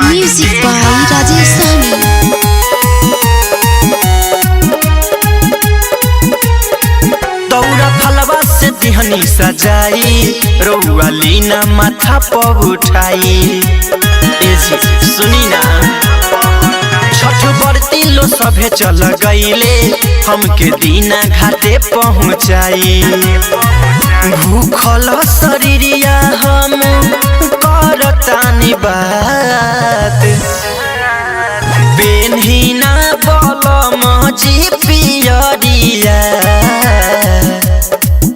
Music by Rajesh Sani. दौरा फलवा से दिहनी सजाई रउआ लीना माथा पर उठाई सुनी ना छठ बरती लो सभे चल गईले हमके दीना घाटे पहुँचाई भूखल शरीरिया हम करतानी बात बेनहीना बलम जी पियरिया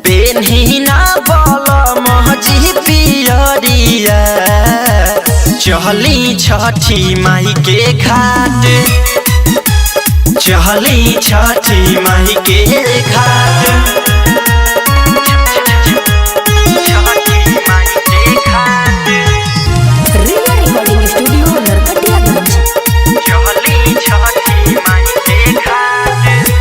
बेनहीना बलम जी पियरिया चहली छठी माई के घाट चहली छठी माई के घाट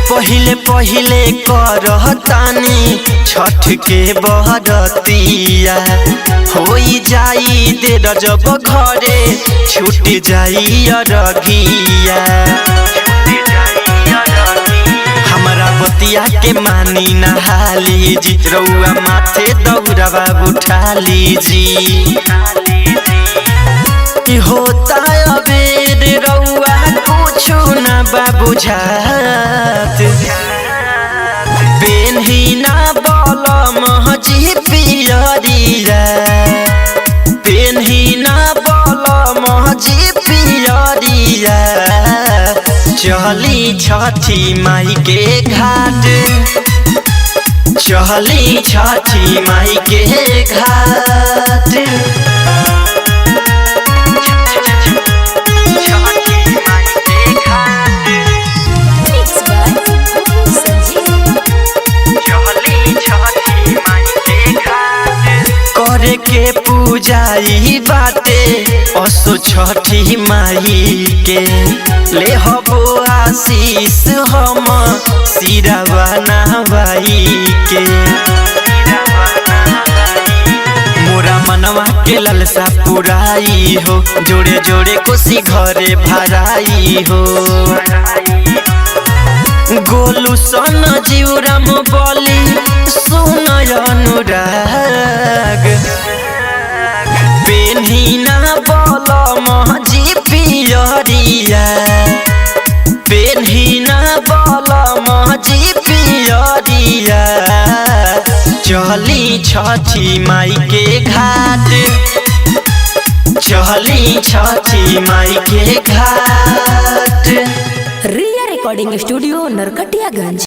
पहिले पहिले करतानी छठ के बरतिया होई जाई देर जब घरे छूट जाई अरघिया हमारा बतिया के मानी नहाली जी रउआ माथे दौड़वा उठा लीजी होता अबेर रउआ कुछु न बुझात बेनहीना बलम जी पियरिया बेनहीना बलम जी पियरिया चहली छठी माई के घाट चहली छठी माई के घाट करे के पूजाई बाटे असो छठी माई के ले हबो आशीष हम सिरवा नवाई के मोरा मनवा के ललसा पुराई हो जोड़े जोड़े कोसी घरे भराई हो गोलू सन जीवराम बोली सुन अनुराग बेनहीना बलम जी पियरिया बेनहीना बलम जी पियरिया चहली छठी माई के घाट चहली छठी माई के घाट रिया रिकॉर्डिंग स्टूडियो नरकटियागंज।